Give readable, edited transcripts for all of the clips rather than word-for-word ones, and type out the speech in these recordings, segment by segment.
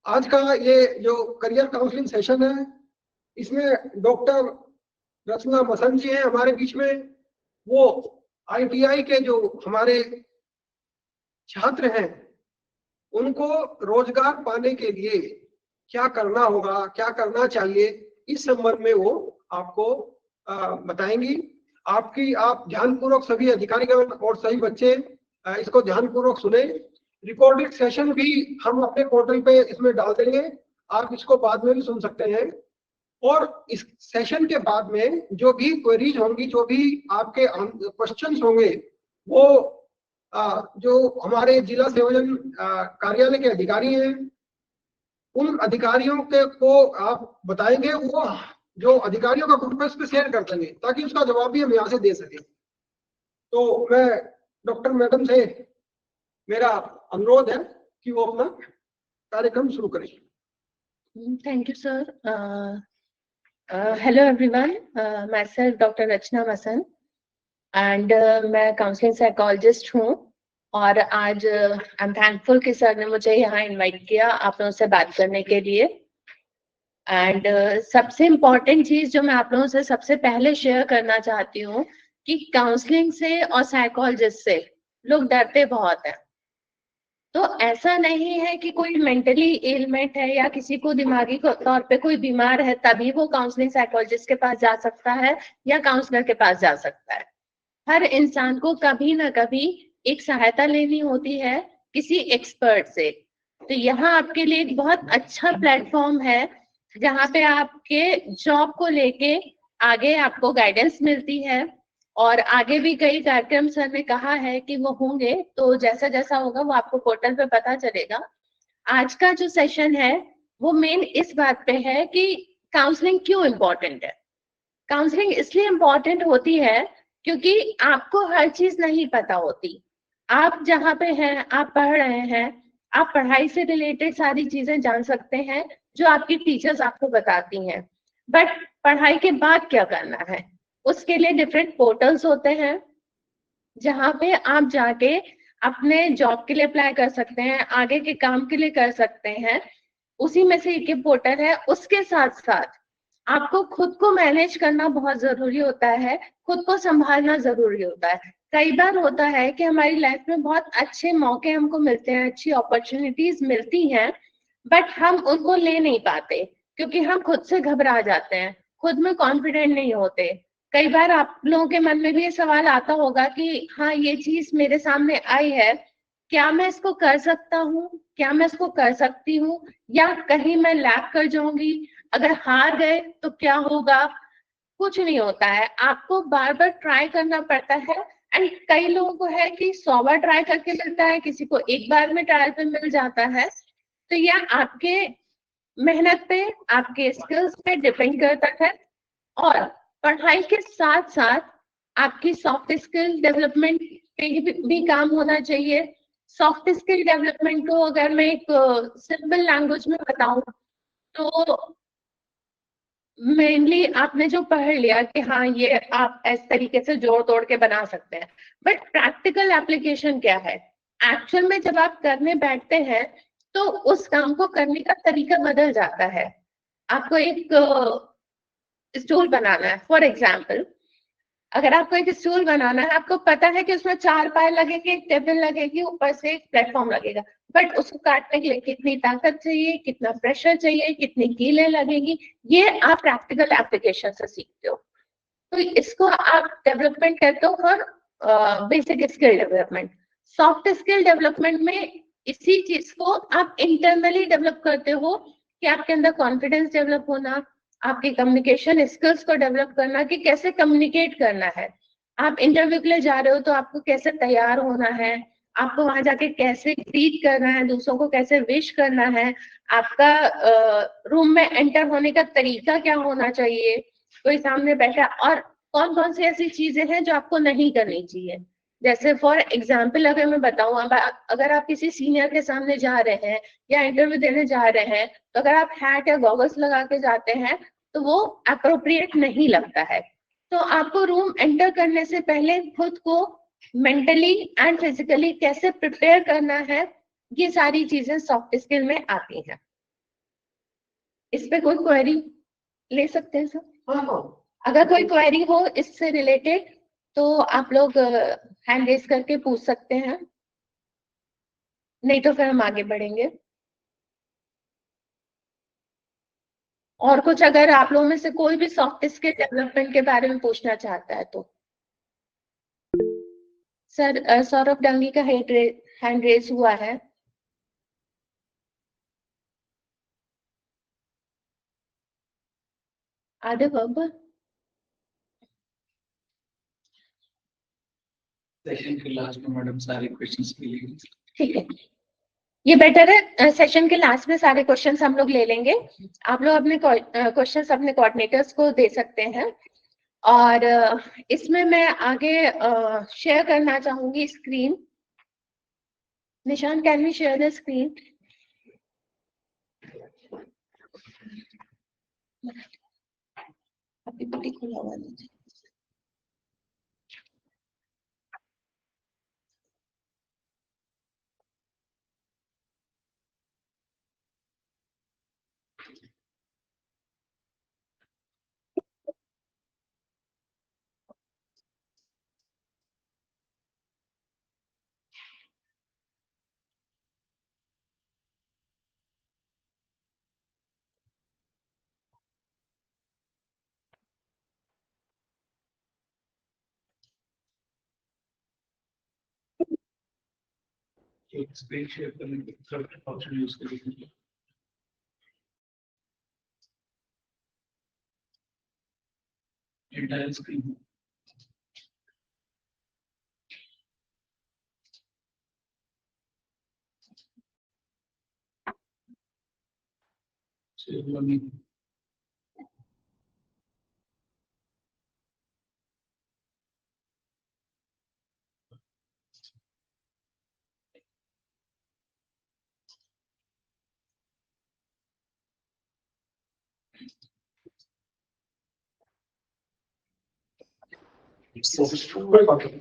आज का ये जो करियर काउंसलिंग सेशन है, इसमें डॉक्टर रचना मसंद जी हैं हमारे बीच में। वो ITI के जो हमारे छात्र हैं, उनको रोजगार पाने के लिए क्या करना होगा, क्या करना चाहिए, इस संबंध में वो आपको बताएंगी। आप ध्यानपूर्वक सभी अधिकारीगण और सभी बच्चे इसको ध्यानपूर्वक सुने। रिकॉर्डेड सेशन भी हम अपने पोर्टल पे इसमें डाल देंगे, आप इसको बाद में भी सुन सकते हैं। और इस सेशन के बाद में जो भी क्वेरीज होंगी, जो भी आपके क्वेश्चंस होंगे, वो जो हमारे जिला संयोजन कार्यालय के अधिकारी हैं, उन अधिकारियों को आप बताएंगे। वो जो अधिकारियों का ग्रुप है उस पर शेयर कर देंगे, ताकि उसका जवाब भी हम यहाँ से दे सकें। तो मैं डॉक्टर मैडम से मेरा अनुरोध है कि वो अपना कार्यक्रम शुरू करें। Thank you, sir. Hello, everyone. Myself, Dr. Rachna Masan, and मैं काउंसलिंग साइकोलॉजिस्ट हूँ। और आज आई एम थैंकफुल कि सर ने मुझे यहाँ इनवाइट किया आप लोगों से बात करने के लिए। एंड सबसे इम्पोर्टेंट चीज जो मैं आप लोगों से सबसे पहले शेयर करना चाहती हूँ कि काउंसलिंग से और साइकोलॉजिस्ट से लोग डरते बहुत हैं। तो ऐसा नहीं है कि कोई मेंटली एलिमेंट है या किसी को दिमागी तौर पे कोई बीमार है तभी वो काउंसलिंग साइकोलॉजिस्ट के पास जा सकता है या काउंसलर के पास जा सकता है। हर इंसान को कभी ना कभी एक सहायता लेनी होती है किसी एक्सपर्ट से। तो यहाँ आपके लिए एक बहुत अच्छा प्लेटफॉर्म है जहाँ पे आपके जॉब को लेके आगे आपको गाइडेंस मिलती है। और आगे भी कई कार्यक्रम सर ने कहा है कि वो होंगे, तो जैसा जैसा होगा वो आपको पोर्टल पे पता चलेगा। आज का जो सेशन है वो मेन इस बात पे है कि काउंसलिंग क्यों इम्पोर्टेंट है। काउंसलिंग इसलिए इम्पोर्टेंट होती है क्योंकि आपको हर चीज नहीं पता होती। आप जहाँ पे हैं, आप पढ़ रहे हैं, आप पढ़ाई से रिलेटेड सारी चीजें जान सकते हैं जो आपकी टीचर्स आपको बताती हैं। बट पढ़ाई के बाद क्या करना है, उसके लिए डिफरेंट पोर्टल्स होते हैं जहाँ पे आप जाके अपने जॉब के लिए अप्लाई कर सकते हैं, आगे के काम के लिए कर सकते हैं। उसी में से एक पोर्टल है। उसके साथ साथ आपको खुद को मैनेज करना बहुत जरूरी होता है, खुद को संभालना जरूरी होता है। कई बार होता है कि हमारी लाइफ में बहुत अच्छे मौके हमको मिलते हैं, अच्छी अपॉर्चुनिटीज मिलती हैं, बट हम उनको ले नहीं पाते क्योंकि हम खुद से घबरा जाते हैं, खुद में कॉन्फिडेंट नहीं होते। कई बार आप लोगों के मन में भी ये सवाल आता होगा कि हाँ ये चीज मेरे सामने आई है, क्या मैं इसको कर सकता हूँ, क्या मैं इसको कर सकती हूँ, या कहीं मैं लैग कर जाऊंगी, अगर हार गए तो क्या होगा। कुछ नहीं होता है, आपको बार बार ट्राई करना पड़ता है। एंड कई लोगों को है कि 100 बार ट्राई करके मिलता है, किसी को एक बार में ट्रायल पे मिल जाता है। तो यह आपके मेहनत पे, आपके स्किल्स पे डिपेंड करता है। और पढ़ाई के साथ साथ आपकी सॉफ्ट स्किल डेवलपमेंट पे भी काम होना चाहिए। सॉफ्ट स्किल डेवलपमेंट को अगर मैं एक सिंपल लैंग्वेज में बताऊं तो मेनली आपने जो पढ़ लिया कि हाँ ये आप इस तरीके से जोड़ तोड़ के बना सकते हैं, बट प्रैक्टिकल एप्लीकेशन क्या है। एक्चुअल में जब आप करने बैठते हैं तो उस काम को करने का तरीका बदल जाता है। आपको एक स्टूल बनाना है, फॉर एग्जाम्पल अगर आपको एक स्टूल बनाना है, आपको पता है कि उसमें 4 पाए लगेंगे, एक टेबल लगेगी, ऊपर से एक प्लेटफॉर्म लगेगा, बट उसको काटने के लिए कितनी ताकत चाहिए, कितना प्रेशर चाहिए, कितनी कीलें लगेंगी, ये आप प्रैक्टिकल एप्लीकेशन से सीखते हो। तो इसको आप डेवलपमेंट करते हो for basic skill development. Soft skill development में इसी चीज को आप इंटरनली डेवलप करते हो कि आपके अंदर कॉन्फिडेंस डेवलप होना, आपके कम्युनिकेशन स्किल्स को डेवलप करना कि कैसे कम्युनिकेट करना है। आप इंटरव्यू के लिए जा रहे हो तो आपको कैसे तैयार होना है, आपको वहां जाके कैसे ग्रीट करना है, दूसरों को कैसे विश करना है, आपका रूम में एंटर होने का तरीका क्या होना चाहिए, कोई सामने बैठा, और कौन कौन सी ऐसी चीजें हैं जो आपको नहीं करनी चाहिए। जैसे फॉर एग्जाम्पल अगर मैं बताऊं, अगर आप किसी सीनियर के सामने जा रहे हैं या इंटरव्यू देने जा रहे हैं, तो अगर आप हैट या गॉगल्स लगा के जाते हैं तो वो अप्रोप्रिएट नहीं लगता है। तो आपको रूम एंटर करने से पहले खुद को मेंटली एंड फिजिकली कैसे प्रिपेयर करना है, ये सारी चीजें सॉफ्ट स्किल में आती हैं। इस पे कोई क्वेरी ले सकते हैं सर? हाँ हाँ, अगर कोई क्वेरी हो इससे रिलेटेड तो आप लोग हैंड रेज करके पूछ सकते हैं, नहीं तो फिर हम आगे बढ़ेंगे। और कुछ अगर आप लोगों में से कोई भी सॉफ्ट स्किल डेवलपमेंट के बारे में पूछना चाहता है तो सर, सौरभ डांगी का हैंड रेज हुआ है। आदे बाबा सेशन के लास्ट में मैडम सारे क्वेश्चंस मिलेंगे। ठीक है, ये बेटर है, सेशन के लास्ट में सारे क्वेश्चंस हम लोग ले लेंगे। आप लोग अपने क्वेश्चंस अपने कोऑर्डिनेटर्स को दे सकते हैं। और इसमें मैं आगे शेयर करना चाहूंगी स्क्रीन। निशान, can we share the screen? अभी भी खुला हुआ नहीं। एक स्क्रीन शेयर करने के थर्ड ऑप्शन यूज करिए। एंटायर स्क्रीन कोई बात नहीं।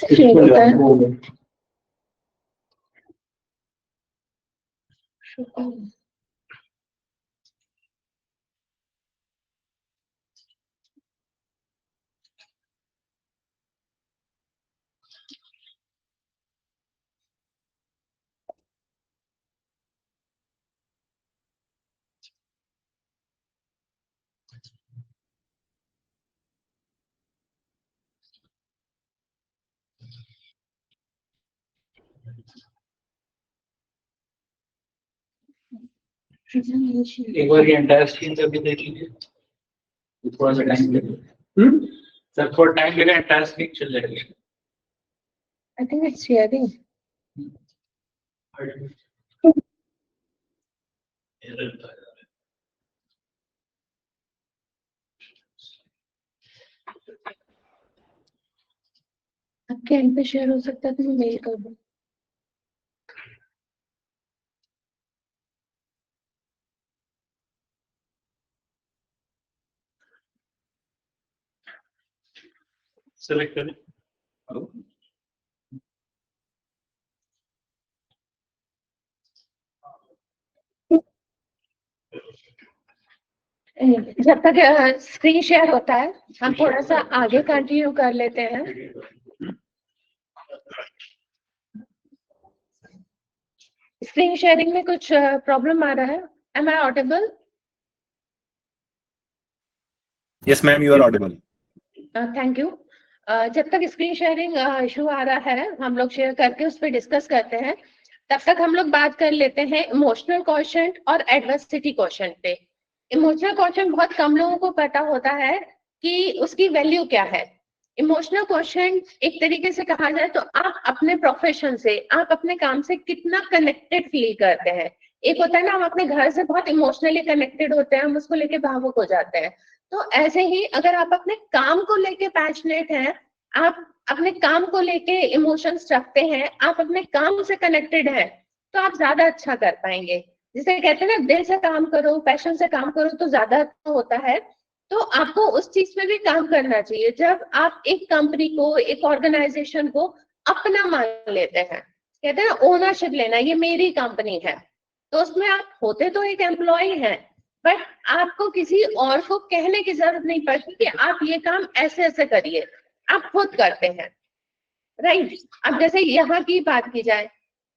शेयर होता है। एक बार ये एंटायर स्क्रीन पे भी देख लीजिए, थोड़ा सा टाइम लगेगा। सर थोड़ा टाइम लगेगा, एंटायर स्क्रीन चल जाएगी। I think it's sharing. आपके एंड पे शेयर हो सकता है तो मैं मेल कर दूं। सेलेक्ट करें। जब तक स्क्रीन शेयर होता है हम थोड़ा सा आगे कंटिन्यू कर लेते हैं। स्क्रीन शेयरिंग में कुछ प्रॉब्लम आ रहा है? Am I audible? Yes, ma'am, you are audible. Thank you. जब तक स्क्रीन शेयरिंग इशू आ रहा है हम लोग शेयर करके उस पर डिस्कस करते हैं। तब तक हम लोग बात कर लेते हैं इमोशनल क्वोशंट और एडवर्सिटी क्वोशंट पे। इमोशनल क्वोशंट बहुत कम लोगों को पता होता है कि उसकी वैल्यू क्या है। इमोशनल क्वोशंट एक तरीके से कहा जाए तो आप अपने प्रोफेशन से, आप अपने काम से कितना कनेक्टेड फील करते हैं। एक होता है ना, हम अपने घर से बहुत इमोशनली कनेक्टेड होते हैं, हम उसको लेके भावुक हो जाते हैं। तो ऐसे ही अगर आप अपने काम को लेके पैशनेट हैं, आप अपने काम को लेके इमोशंस रखते हैं, आप अपने काम से कनेक्टेड हैं, तो आप ज्यादा अच्छा कर पाएंगे। जिसे कहते हैं ना, दिल से काम करो, पैशन से काम करो तो ज्यादा अच्छा होता है। तो आपको उस चीज में भी काम करना चाहिए। जब आप एक कंपनी को, एक ऑर्गेनाइजेशन को अपना मान लेते हैं, कहते हैं ओनरशिप लेना, ये मेरी कंपनी है, तो उसमें आप होते तो एक एम्प्लॉय हैं, बट आपको किसी और को कहने की जरूरत नहीं पड़ती कि आप ये काम ऐसे ऐसे करिए, आप खुद करते हैं, राइट। अब जैसे यहाँ की बात की जाए,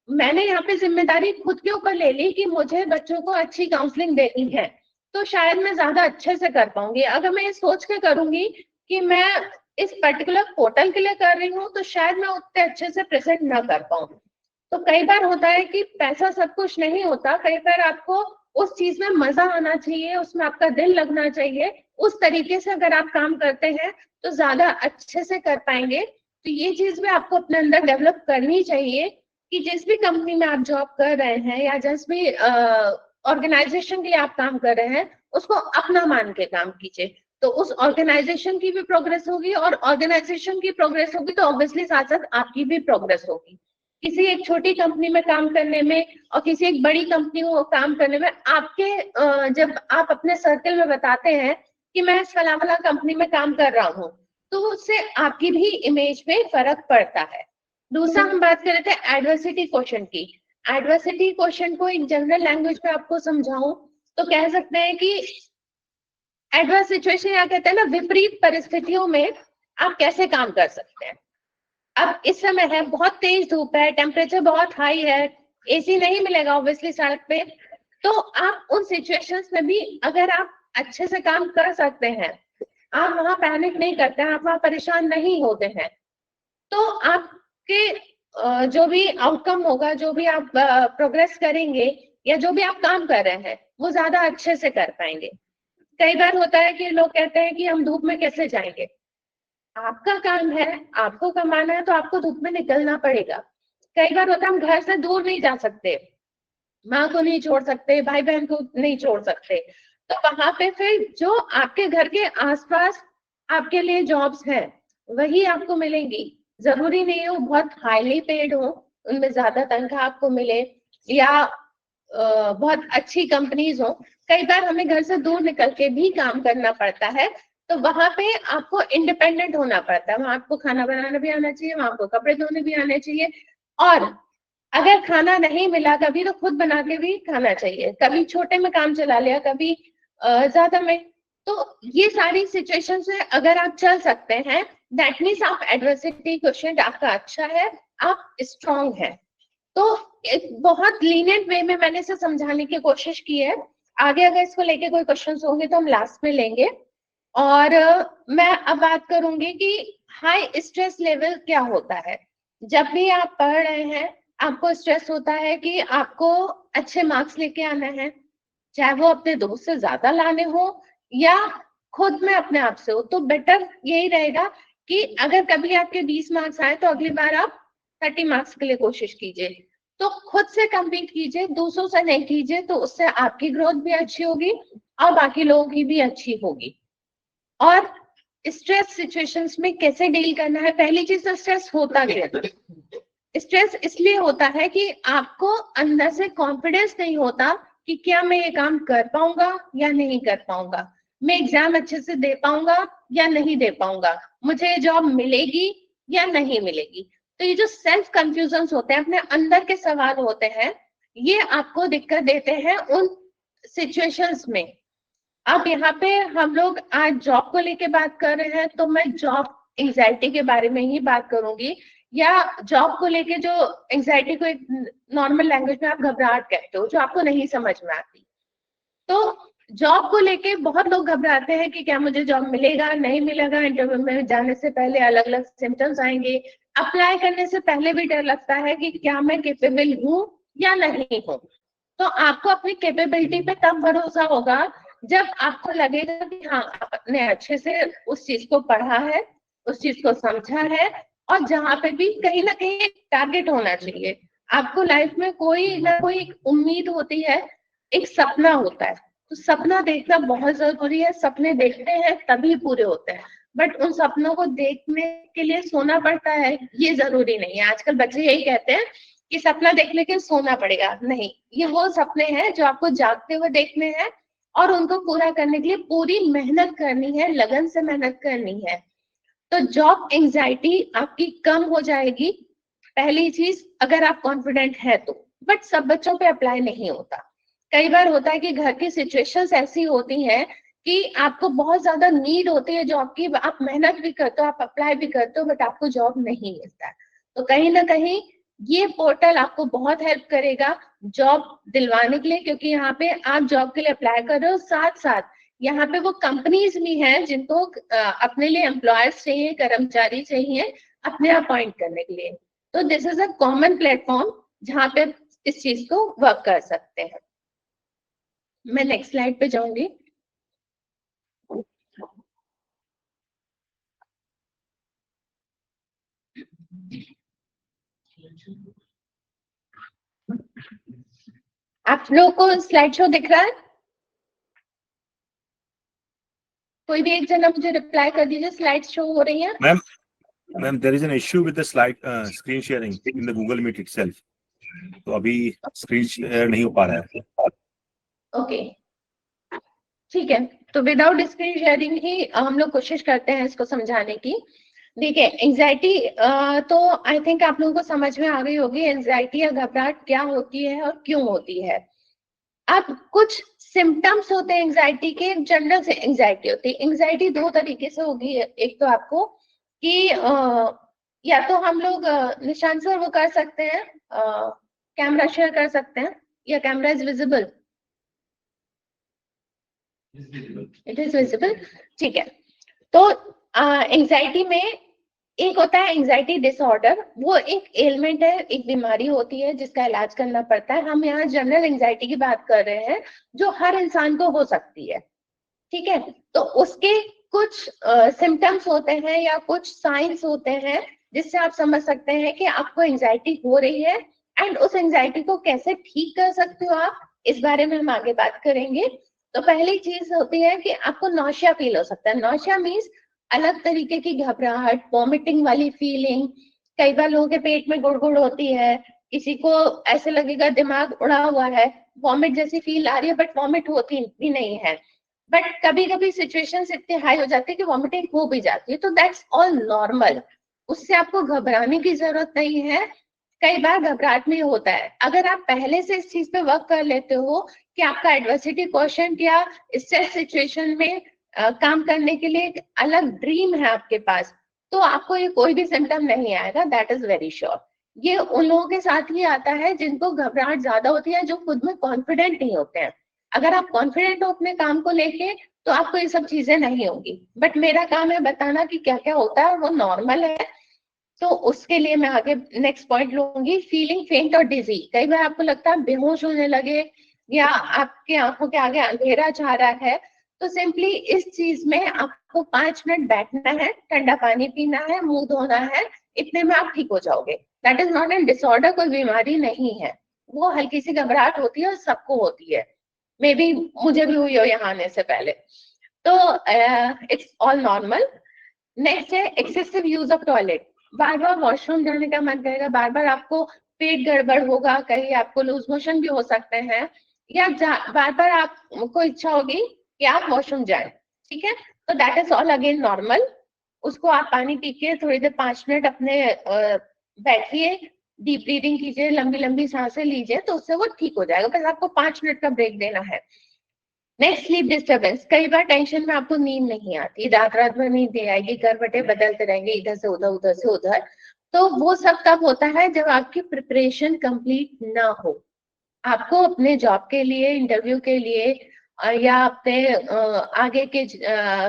मैंने यहाँ पे जिम्मेदारी खुद के ऊपर ले ली कि मुझे बच्चों को अच्छी काउंसलिंग देनी है, तो शायद मैं ज्यादा अच्छे से कर पाऊंगी। अगर मैं ये सोच के करूंगी कि मैं इस पर्टिकुलर पोर्टल के लिए कर रही हूँ, तो शायद मैं उतने अच्छे से प्रेजेंट ना कर पाऊँ। तो कई बार होता है कि पैसा सब कुछ नहीं होता, कई बार आपको उस चीज में मजा आना चाहिए, उसमें आपका दिल लगना चाहिए। उस तरीके से अगर आप काम करते हैं तो ज्यादा अच्छे से कर पाएंगे। तो ये चीज भी आपको अपने अंदर डेवलप करनी चाहिए कि जिस भी कंपनी में आप जॉब कर रहे हैं या जिस भी ऑर्गेनाइजेशन के लिए आप काम कर रहे हैं, उसको अपना मान के काम कीजिए, तो उस ऑर्गेनाइजेशन की भी प्रोग्रेस होगी, और ऑर्गेनाइजेशन की प्रोग्रेस होगी तो ऑब्वियसली साथ साथ आपकी भी प्रोग्रेस होगी। किसी एक छोटी कंपनी में काम करने में और किसी एक बड़ी कंपनी में काम करने में आपके जब आप अपने सर्कल में बताते हैं कि मैं इस फलाना कंपनी में काम कर रहा हूँ, तो उससे आपकी भी इमेज में फर्क पड़ता है। दूसरा हम बात कर रहे थे एडवर्सिटी क्वेश्चन की। एडवर्सिटी क्वेश्चन को एक जनरल लैंग्वेज में आपको समझाऊं तो कह सकते हैं कि एडवर्स सिचुएशन, या कहते हैं ना विपरीत परिस्थितियों में आप कैसे काम कर सकते हैं। अब इस समय है, बहुत तेज धूप है, टेम्परेचर बहुत हाई है, एसी नहीं मिलेगा ऑब्वियसली सड़क पे, तो आप उन सिचुएशंस में भी अगर आप अच्छे से काम कर सकते हैं, आप वहां पैनिक नहीं करते हैं, आप वहां परेशान नहीं होते हैं, तो आपके जो भी आउटकम होगा, जो भी आप प्रोग्रेस करेंगे या जो भी आप काम कर रहे हैं, वो ज्यादा अच्छे से कर पाएंगे। कई बार होता है कि लोग कहते हैं कि हम धूप में कैसे जाएंगे। आपका काम है, आपको कमाना है, तो आपको धूप में निकलना पड़ेगा। कई बार होता है हम घर से दूर नहीं जा सकते, माँ को नहीं छोड़ सकते, भाई बहन को नहीं छोड़ सकते, तो वहां पे फिर जो आपके घर के आसपास आपके लिए जॉब्स हैं वही आपको मिलेंगी। जरूरी नहीं है वो बहुत हाईली पेड हो, उनमें ज्यादा तनख्वाह आपको मिले, या बहुत अच्छी कंपनीज हो। कई बार हमें घर से दूर निकल के भी काम करना पड़ता है, तो वहां पे आपको इंडिपेंडेंट होना पड़ता है। वहां आपको खाना बनाना भी आना चाहिए, वहां आपको कपड़े धोने भी आने चाहिए, और अगर खाना नहीं मिला कभी तो खुद बना के भी खाना चाहिए। कभी छोटे में काम चला लिया, कभी ज्यादा में। तो ये सारी सिचुएशन से अगर आप चल सकते हैं, दैट मीन्स आप एडवर्सिटी क्वेश्चन आपका अच्छा है, आप स्ट्रांग है। तो एक बहुत लीनियंट वे में मैंने इसे समझाने की कोशिश की है। आगे अगर इसको लेके कोई क्वेश्चंस होंगे तो हम लास्ट में लेंगे। और मैं अब बात करूंगी कि हाई स्ट्रेस लेवल क्या होता है। जब भी आप पढ़ रहे हैं, आपको स्ट्रेस होता है कि आपको अच्छे मार्क्स लेके आना है, चाहे वो अपने दोस्त से ज्यादा लाने हो या खुद में अपने आप से हो, तो बेटर यही रहेगा कि अगर कभी आपके 20 मार्क्स आए तो अगली बार आप 30 मार्क्स के लिए कोशिश कीजिए। तो खुद से कम्पीट कीजिए, दूसरों से नहीं कीजिए, तो उससे आपकी ग्रोथ भी अच्छी होगी और बाकी लोगों की भी अच्छी होगी। और स्ट्रेस सिचुएशंस में कैसे डील करना है, पहली चीज तो स्ट्रेस होता क्या है। स्ट्रेस इसलिए होता है कि आपको अंदर से कॉन्फिडेंस नहीं होता कि क्या मैं ये काम कर पाऊंगा या नहीं कर पाऊंगा, मैं एग्जाम अच्छे से दे पाऊंगा या नहीं दे पाऊंगा, मुझे ये जॉब मिलेगी या नहीं मिलेगी। तो ये जो सेल्फ कंफ्यूजन होते हैं, अपने अंदर के सवाल होते हैं, ये आपको दिक्कत देते हैं उन सिचुएशंस में। अब यहाँ पे हम लोग आज जॉब को लेके बात कर रहे हैं, तो मैं जॉब एंजाइटी के बारे में ही बात करूंगी, या जॉब को लेके जो एंजाइटी को एक नॉर्मल लैंग्वेज में आप घबराहट कहते हो, जो आपको नहीं समझ में आती। तो जॉब को लेके बहुत लोग घबराते हैं कि क्या मुझे जॉब मिलेगा नहीं मिलेगा, इंटरव्यू में जाने से पहले अलग अलग सिम्टम्स आएंगे, अप्लाई करने से पहले भी डर लगता है कि क्या मैं कैपेबल हूँ या नहीं हूँ। तो आपको अपनी कैपेबिलिटी पे तब भरोसा होगा जब आपको लगेगा कि हाँ, आपने अच्छे से उस चीज को पढ़ा है, उस चीज को समझा है, और जहाँ पे भी कहीं ना कहीं एक टारगेट होना चाहिए। आपको लाइफ में कोई ना कोई एक उम्मीद होती है, एक सपना होता है, तो सपना देखना बहुत जरूरी है। सपने देखते हैं तभी पूरे होते हैं, बट उन सपनों को देखने के लिए सोना पड़ता है, ये जरूरी नहीं है। आजकल बच्चे यही कहते हैं कि सपना देखने के सोना पड़ेगा, नहीं, ये वो सपने हैं जो आपको जागते हुए देखने हैं और उनको पूरा करने के लिए पूरी मेहनत करनी है, लगन से मेहनत करनी है। तो जॉब एंजाइटी आपकी कम हो जाएगी, पहली चीज, अगर आप कॉन्फिडेंट है तो। बट सब बच्चों पे अप्लाई नहीं होता। कई बार होता है कि घर की सिचुएशंस ऐसी होती हैं कि आपको बहुत ज्यादा नीड होती है जॉब की, आप मेहनत भी करते हो, आप अप्लाई भी करते हो, बट आपको जॉब नहीं मिलता है। तो कहीं ना कहीं ये पोर्टल आपको बहुत हेल्प करेगा जॉब दिलवाने के लिए, क्योंकि यहाँ पे आप जॉब के लिए अप्लाई कर रहे हो, साथ साथ यहाँ पे वो कंपनीज भी हैं जिनको अपने लिए एम्प्लॉयर्स चाहिए, कर्मचारी चाहिए अपने अपॉइंट करने के लिए। तो this is a common platform जहाँ पे इस चीज को वर्क कर सकते हैं। मैं नेक्स्ट स्लाइड पे जाऊंगी। आप लोगों को स्लाइड शो दिख रहा है? कोई भी एक जना मुझे रिप्लाई कर दीजिए, स्लाइड शो हो रही है? Ma'am, there is an issue with the slide screen sharing in the Google Meet itself. तो अभी स्क्रीन शेयर नहीं हो पा रहा है। ओके, ठीक है, तो विदाउट स्क्रीन शेयरिंग ही हम लोग कोशिश करते हैं इसको समझाने की। देखिए, एंजाइटी तो आई थिंक आप लोगों को समझ में आ गई होगी एंजाइटी या घबराहट क्या होती है और क्यों होती है। अब कुछ सिम्टम्स होते हैं एंजाइटी के, जनरल से एंजाइटी होती है। एंजाइटी दो तरीके से होगी, एक तो आपको कि या तो हम लोग निशान सर वो कर सकते हैं, कैमरा शेयर कर सकते हैं, या camera is visible? It is visible, ठीक है। तो एंजाइटी में एक होता है एंजाइटी डिसऑर्डर, वो एक एलिमेंट है, एक बीमारी होती है जिसका इलाज करना पड़ता है। हम यहाँ जनरल एंजाइटी की बात कर रहे हैं जो हर इंसान को हो सकती है, ठीक है। तो उसके कुछ सिम्टम्स होते हैं या कुछ साइंस होते हैं जिससे आप समझ सकते हैं कि आपको एंजाइटी हो रही है, एंड उस एंजाइटी को कैसे ठीक कर सकते हो आप, इस बारे में हम आगे बात करेंगे। तो पहली चीज होती है कि आपको नौशिया फील हो सकता है। नौशिया मीन्स अलग तरीके की घबराहट, वॉमिटिंग वाली फीलिंग, कई बार लोगों के पेट में गुड़गुड़ होती है, किसी को ऐसे लगेगा दिमाग उड़ा हुआ है, वॉमिट जैसी फील आ रही है बट वॉमिट होती भी नहीं है, बट कभी कभी सिचुएशंस इतनी हाई हो जाती है कि वॉमिटिंग हो भी जाती है, तो दैट्स ऑल नॉर्मल, उससे आपको घबराने की जरूरत नहीं है। कई बार घबराहट में होता है, अगर आप पहले से इस चीज पे वर्क कर लेते हो कि आपका एडवर्सिटी क्वेश्चन या स्ट्रेस सिचुएशन में काम करने के लिए एक अलग ड्रीम है आपके पास, तो आपको ये कोई भी सिम्टम नहीं आएगा, दैट इज वेरी श्योर। ये उन लोगों के साथ ही आता है जिनको घबराहट ज्यादा होती है, जो खुद में कॉन्फिडेंट नहीं होते हैं। अगर आप कॉन्फिडेंट हो अपने काम को लेके तो आपको ये सब चीजें नहीं होंगी, बट मेरा काम है बताना कि क्या क्या होता है और वो नॉर्मल है। तो उसके लिए मैं आगे नेक्स्ट पॉइंट लूंगी, फीलिंग फेंट और डिजी। कई बार आपको लगता है बेहोश होने लगे या आपके आंखों के आगे अंधेरा छा रहा है, तो सिंपली इस चीज में आपको 5 मिनट बैठना है, ठंडा पानी पीना है, मुंह धोना है, इतने में आप ठीक हो जाओगे। That is not an disorder, कोई बीमारी नहीं है, वो हल्की सी घबराहट होती है और सबको होती है, मे बी मुझे भी हुई हो यहाँ आने से पहले। तो इट्स ऑल नॉर्मल। नेक्स्ट है excessive use of toilet, bar bar washroom जाने का मन करेगा, बार बार आपको पेट गड़बड़ होगा, कहीं आपको लूज मोशन भी हो सकते हैं, या बार बार आपको इच्छा होगी कि आप वॉशरूम जाएं, ठीक है। तो that is all again normal. उसको आप पानी पी के थोड़ी देर 5 मिनट अपने बैठिए, डीप ब्रीदिंग कीजिए, लंबी लंबी सांसें लीजिए, तो उससे वो ठीक हो जाएगा, बस आपको 5 मिनट का ब्रेक देना है। नेक्स्ट, स्लीप डिस्टर्बेंस, कई बार टेंशन में आपको नींद नहीं आती, रात रात भर नींद नहीं आएगी, करवटें बदलते रहेंगे इधर से उधर उधर से उधर, तो वो सब तब होता है जब आपकी प्रिपरेशन कंप्लीट ना हो। आपको अपने जॉब के लिए, इंटरव्यू के लिए या अपने आगे के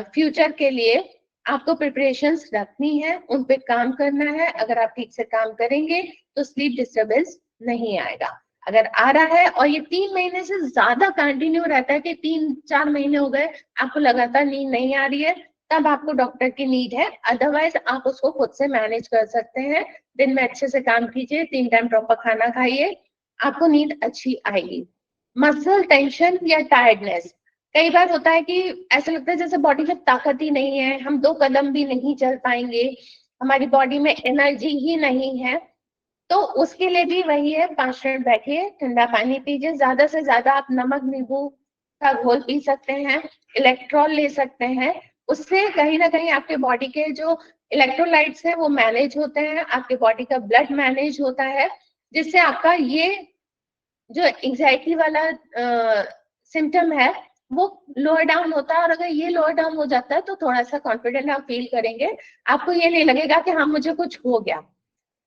फ्यूचर के लिए आपको प्रिपरेशंस रखनी है, उन पे काम करना है। अगर आप ठीक से काम करेंगे तो स्लीप डिस्टर्बेंस नहीं आएगा। अगर आ रहा है और ये 3 महीने से ज्यादा कंटिन्यू रहता है कि 3-4 महीने हो गए आपको लगातार नींद नहीं आ रही है, तब आपको डॉक्टर की नीड है, अदरवाइज आप उसको खुद से मैनेज कर सकते हैं। दिन में अच्छे से काम कीजिए, 3 टाइम प्रॉपर खाना खाइए, आपको नींद अच्छी आएगी। मसल टेंशन या टायर्डनेस, कई बार होता है कि ऐसा लगता है जैसे बॉडी में ताकत ही नहीं है, हम 2 कदम भी नहीं चल पाएंगे, हमारी बॉडी में एनर्जी ही नहीं है, तो उसके लिए भी वही है, 5 मिनट बैठिए, ठंडा पानी पीजिए, ज्यादा से ज्यादा आप नमक नींबू का घोल पी सकते हैं, इलेक्ट्रॉल ले सकते हैं। उससे कहीं ना कहीं आपके बॉडी के जो इलेक्ट्रोलाइट्स हैं वो मैनेज होते हैं, आपके बॉडी का ब्लड मैनेज होता है, जिससे आपका ये जो एंजाइटी वाला सिम्टम है वो लोअर डाउन होता है। और अगर ये लोअर डाउन हो जाता है तो थोड़ा सा कॉन्फिडेंट आप फील करेंगे, आपको ये नहीं लगेगा कि हाँ मुझे कुछ हो गया।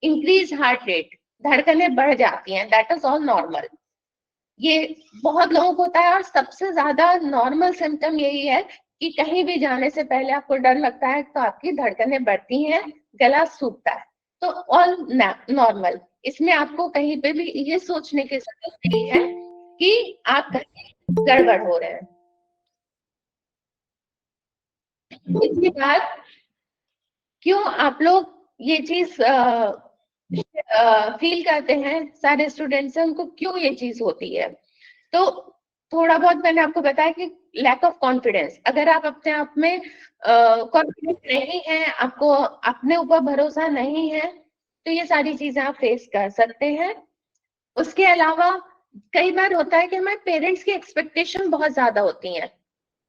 इंक्रीज हार्ट रेट, धड़कनें बढ़ जाती हैं, दैट इज ऑल नॉर्मल। ये बहुत लोगों को होता है और सबसे ज्यादा नॉर्मल सिम्टम यही है कि कहीं भी जाने से पहले आपको डर लगता है तो आपकी धड़कनें बढ़ती हैं, गला सूखता है, तो ऑल नॉर्मल। इसमें आपको कहीं पे भी ये सोचने की जरूरत नहीं है कि आप कहीं गड़बड़ हो रहे हैं। इसके बाद क्यों आप लोग ये चीज फील करते हैं, सारे स्टूडेंट्स हैं उनको क्यों ये चीज होती है? तो थोड़ा बहुत मैंने आपको बताया कि लैक ऑफ कॉन्फिडेंस। अगर आप अपने आप में कॉन्फिडेंस नहीं है, आपको अपने ऊपर भरोसा नहीं है, तो ये सारी चीजें आप फेस कर सकते हैं। उसके अलावा कई बार होता है कि हमारे पेरेंट्स की एक्सपेक्टेशन बहुत ज्यादा होती हैं।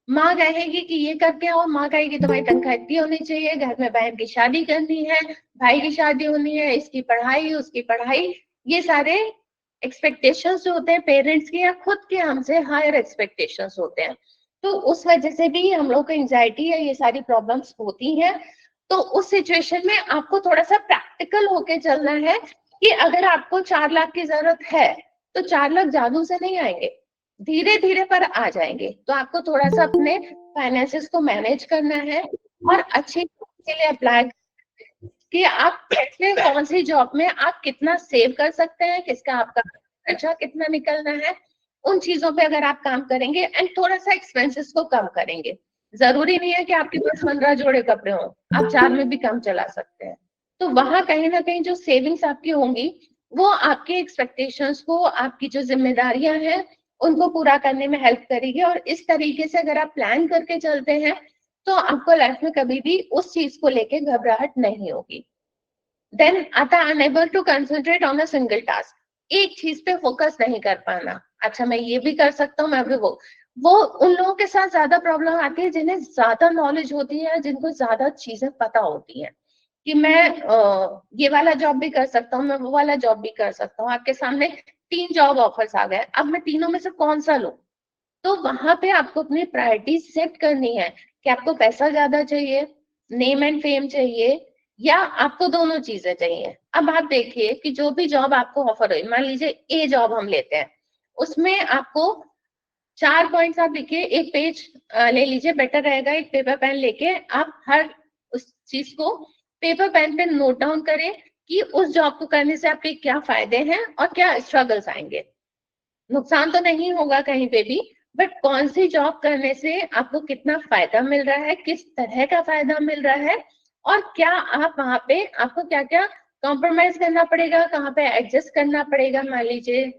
माँ कहेगी कि ये करके आओ, माँ कहेगी तुम्हारी तनख्वाह इतनी होनी चाहिए, घर में बहन की शादी करनी है, भाई की शादी होनी है, इसकी पढ़ाई उसकी पढ़ाई, ये सारे एक्सपेक्टेशंस जो होते हैं पेरेंट्स के या खुद के हमसे हायर एक्सपेक्टेशंस होते हैं। तो उस वजह से भी हम लोग को एंजाइटी या ये सारी प्रॉब्लम्स होती हैं। तो उस सिचुएशन में आपको थोड़ा सा प्रैक्टिकल होके चलना है कि अगर आपको 4 लाख की जरूरत है तो 4 लाख जादू से नहीं आएंगे, धीरे धीरे पर आ जाएंगे। तो आपको थोड़ा सा अपने फाइनेंसेस को मैनेज करना है और अच्छे के लिए अप्लाई कि आप कैसे कौन सी जॉब में आप कितना सेव कर सकते हैं, किसका आपका खर्चा कितना निकलना है, उन चीजों पे अगर आप काम करेंगे एंड थोड़ा सा एक्सपेंसेस को कम करेंगे। जरूरी नहीं है कि आपके पास 15 जोड़े कपड़े हों, आप 4 में भी कम चला सकते हैं। तो वहां कहीं ना कहीं जो सेविंग्स आपकी होंगी वो आपके एक्सपेक्टेशंस को, आपकी जो जिम्मेदारियां हैं उनको पूरा करने में हेल्प करेगी। और इस तरीके से अगर आप प्लान करके चलते हैं तो आपको लाइफ में कभी भी उस चीज को लेके घबराहट नहीं होगी। देन आता unable to concentrate on a single task, एक चीज पे फोकस नहीं कर पाना। अच्छा मैं ये भी कर सकता हूँ, मैं भी वो उन लोगों के साथ ज्यादा प्रॉब्लम आती है जिन्हें ज्यादा नॉलेज होती है, जिनको ज्यादा चीजें पता होती हैं कि मैं ये वाला जॉब भी कर सकता हूँ, मैं वो वाला जॉब भी कर सकता हूँ। आपके सामने 3 जॉब ऑफर्स आ गए, अब मैं तीनों में से कौन सा लूं? तो वहां पे आपको अपनी प्रायोरिटीज सेट करनी है कि आपको पैसा ज्यादा चाहिए, नेम एंड फेम चाहिए, या आपको दोनों चीजें चाहिए। अब आप देखिए कि जो भी जॉब आपको ऑफर हुई, मान लीजिए ए जॉब हम लेते हैं, उसमें आपको 4 पॉइंट्स आप लिखिए, एक पेज ले लीजिए, बेटर रहेगा एक पेपर पेन लेके आप हर उस चीज को पेपर पेन पे नोट डाउन करें कि उस जॉब को करने से आपके क्या फायदे हैं और क्या स्ट्रगल्स आएंगे। नुकसान तो नहीं होगा कहीं पे भी, बट कौन सी जॉब करने से आपको कितना फायदा मिल रहा है, किस तरह का फायदा मिल रहा है, और क्या आप वहां पे आपको क्या क्या कॉम्प्रोमाइज करना पड़ेगा, कहाँ पे एडजस्ट करना पड़ेगा। मान लीजिए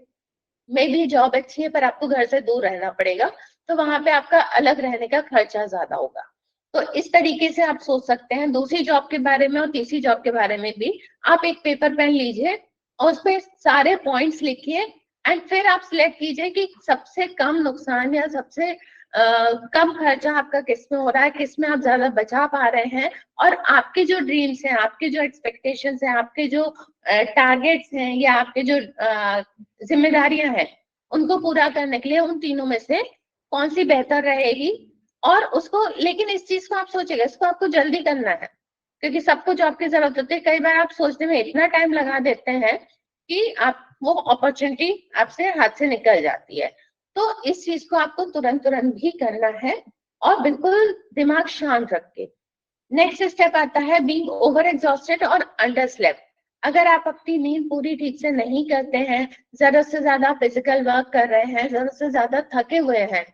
मे भी जॉब अच्छी है पर आपको घर से दूर रहना पड़ेगा, तो वहां पे आपका अलग रहने का खर्चा ज्यादा होगा। तो इस तरीके से आप सोच सकते हैं दूसरी जॉब के बारे में और तीसरी जॉब के बारे में भी। आप एक पेपर पेन लीजिए और उसपे सारे पॉइंट्स लिखिए एंड फिर आप सिलेक्ट कीजिए कि सबसे कम नुकसान या सबसे कम खर्चा आपका किस में हो रहा है, किस में आप ज्यादा बचा पा रहे हैं, और आपके जो ड्रीम्स हैं, आपके जो एक्सपेक्टेशंस हैं, आपके जो टारगेट्स हैं या आपके जो जिम्मेदारियां हैं, उनको पूरा करने के लिए उन तीनों में से कौन सी बेहतर रहेगी। और उसको, लेकिन इस चीज को आप सोचिएगा, इसको आपको जल्दी करना है क्योंकि सबको जॉब की जरूरत होती है। कई बार आप सोचने में इतना टाइम लगा देते हैं कि आप वो अपॉर्चुनिटी आपसे हाथ से निकल जाती है। तो इस चीज को आपको तुरंत तुरंत भी करना है और बिल्कुल दिमाग शांत रख के। नेक्स्ट स्टेप आता है बीइंग ओवर एग्जॉस्टेड और अंडर स्लेप्ट। अगर आप अपनी नींद पूरी ठीक से नहीं करते हैं, जरूरत से ज्यादा फिजिकल वर्क कर रहे हैं, जरूरत से ज्यादा थके हुए हैं,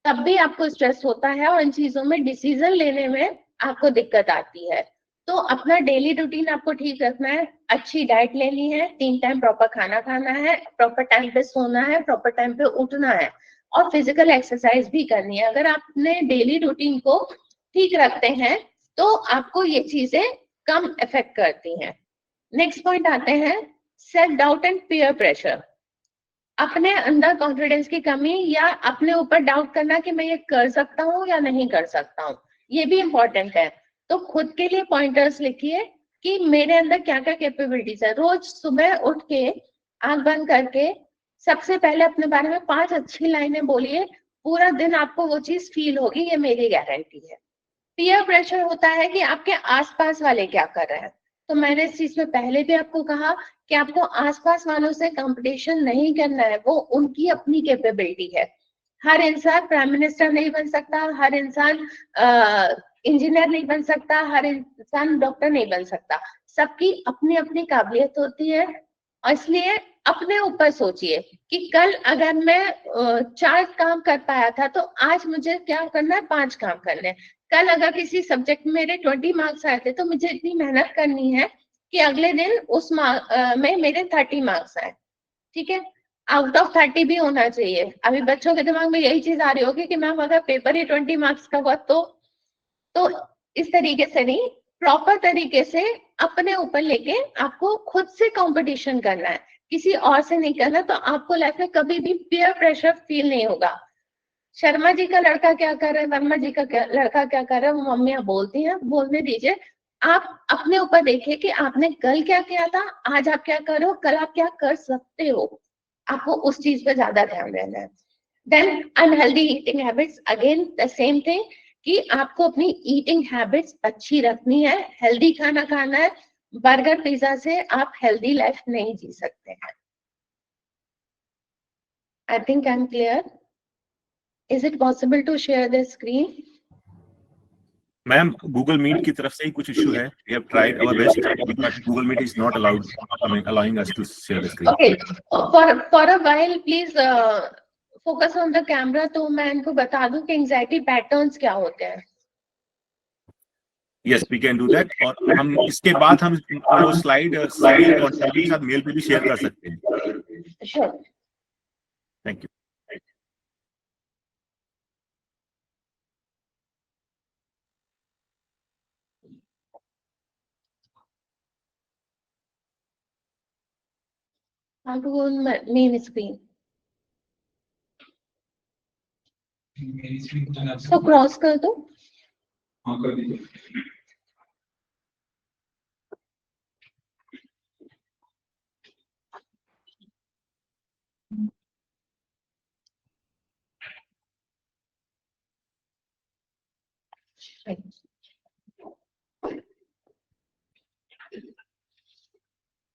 तब भी आपको स्ट्रेस होता है और इन चीजों में डिसीजन लेने में आपको दिक्कत आती है। तो अपना डेली रूटीन आपको ठीक रखना है, अच्छी डाइट लेनी है, 3 टाइम प्रॉपर खाना खाना है, प्रॉपर टाइम पे सोना है, प्रॉपर टाइम पे उठना है और फिजिकल एक्सरसाइज भी करनी है। अगर आप अपने डेली रूटीन को ठीक रखते हैं तो आपको ये चीजें कम इफेक्ट करती हैं। नेक्स्ट पॉइंट आते हैं self doubt and peer pressure, अपने अंदर कॉन्फिडेंस की कमी या अपने ऊपर डाउट करना कि मैं ये कर सकता हूँ या नहीं कर सकता हूँ, ये भी इम्पोर्टेंट है। तो खुद के लिए पॉइंटर्स लिखिए कि मेरे अंदर क्या क्या कैपेबिलिटीज है। रोज सुबह उठ के आंख बंद करके सबसे पहले अपने बारे में 5 अच्छी लाइनें बोलिए, पूरा दिन आपको वो चीज फील होगी, ये मेरी गारंटी है। पीयर प्रेशर होता है कि आपके आसपास वाले क्या कर रहे हैं। तो मैंने इस चीज में पहले भी आपको कहा कि आपको आसपास वालों से कंपटीशन नहीं करना है, वो उनकी अपनी कैपेबिलिटी है। हर इंसान प्राइम मिनिस्टर नहीं बन सकता, हर इंसान इंजीनियर नहीं बन सकता, हर इंसान डॉक्टर नहीं बन सकता, सबकी अपनी अपनी काबिलियत होती है। और इसलिए अपने ऊपर सोचिए कि कल अगर मैं 4 काम कर पाया था तो आज मुझे क्या करना है, 5 काम करने हैं। कल अगर किसी सब्जेक्ट में मेरे 20 मार्क्स आए थे तो मुझे इतनी मेहनत करनी है कि अगले दिन उस में मेरे 30 मार्क्स आए, ठीक है। आउट ऑफ 30 भी होना चाहिए। अभी बच्चों के दिमाग में यही चीज आ रही होगी कि मैम अगर पेपर ही 20 मार्क्स का हुआ तो इस तरीके से नहीं, प्रॉपर तरीके से अपने ऊपर लेके आपको खुद से कंपटीशन करना है, किसी और से नहीं करना। तो आपको लाइफ में कभी भी पीयर प्रेशर फील नहीं होगा। शर्मा जी का लड़का क्या कर रहा है, वर्मा जी का लड़का क्या कर रहा है, वो मम्मियां बोलती हैं, बोलने दीजिए। आप अपने ऊपर देखिए कि आपने कल क्या किया था, आज आप क्या कर रहे हो, कल आप क्या कर सकते हो। आपको उस चीज पे ज्यादा ध्यान देना है। Then unhealthy eating habits, again the same thing कि आपको अपनी ईटिंग हैबिट्स अच्छी रखनी है, हेल्दी खाना खाना है। बर्गर पिज्जा से आप हेल्दी लाइफ नहीं जी सकते हैं। I think I am clear. Is it possible to share the screen? Ma'am Google Meet की तरफ से ही कुछ इशू है. We have tried our best, but Google Meet is not allowing us to share the screen. Okay, for a while please focus on the camera. तो मैं इनको बता दूं कि एंजाइटी पैटर्न्स क्या होते हैं. Yes, we can do that. और हम इसके बाद हम वो स्लाइड सभी कॉन्टैक्ट के साथ मेल पे भी शेयर कर सकते हैं. Sure. Thank you. How to go on main screen? तो क्रॉस कर दो. हाँ कर दीजिए.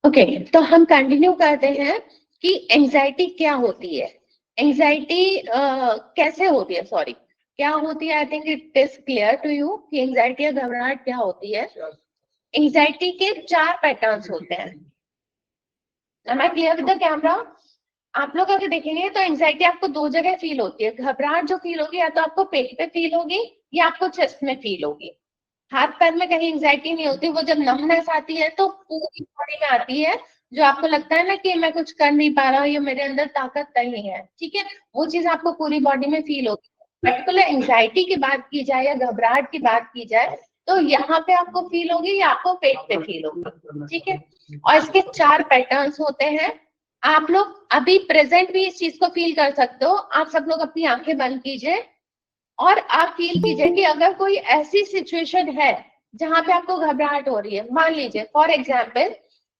ओके, तो हम कंटिन्यू करते हैं कि एंजाइटी क्या होती है. एंजाइटी कैसे होती है, सॉरी क्या होती है. I think it is clear to you कि एंजाइटी या घबराहट क्या होती है. एंजाइटी के 4 पैटर्न्स होते हैं. Am I clear with the camera? आप लोग अगर देखेंगे तो एंजाइटी आपको 2 जगह फील होती है. घबराहट जो फील होगी या तो आपको पेट पे फील होगी या आपको चेस्ट में फील होगी. हाथ पैर में कहीं एंजाइटी नहीं होती. वो जब नमनेस आती है तो पूरी बॉडी में आती है, जो आपको लगता है ना कि मैं कुछ कर नहीं पा रहा हूँ, ये मेरे अंदर ताकत नहीं है, ठीक है. वो चीज आपको पूरी बॉडी में फील होगी. पर्टिकुलर एंजाइटी की बात की जाए या घबराहट की बात की जाए तो यहाँ पे आपको फील होगी या आपको पेट पे फील होगी, ठीक है. और इसके 4 पैटर्न्स होते हैं. आप लोग अभी प्रेजेंट भी इस चीज को फील कर सकते हो. आप सब लोग अपनी आंखें बंद कीजिए और आप फील कीजिए कि अगर कोई ऐसी सिचुएशन है जहां पे आपको घबराहट हो रही है. मान लीजिए फॉर एग्जाम्पल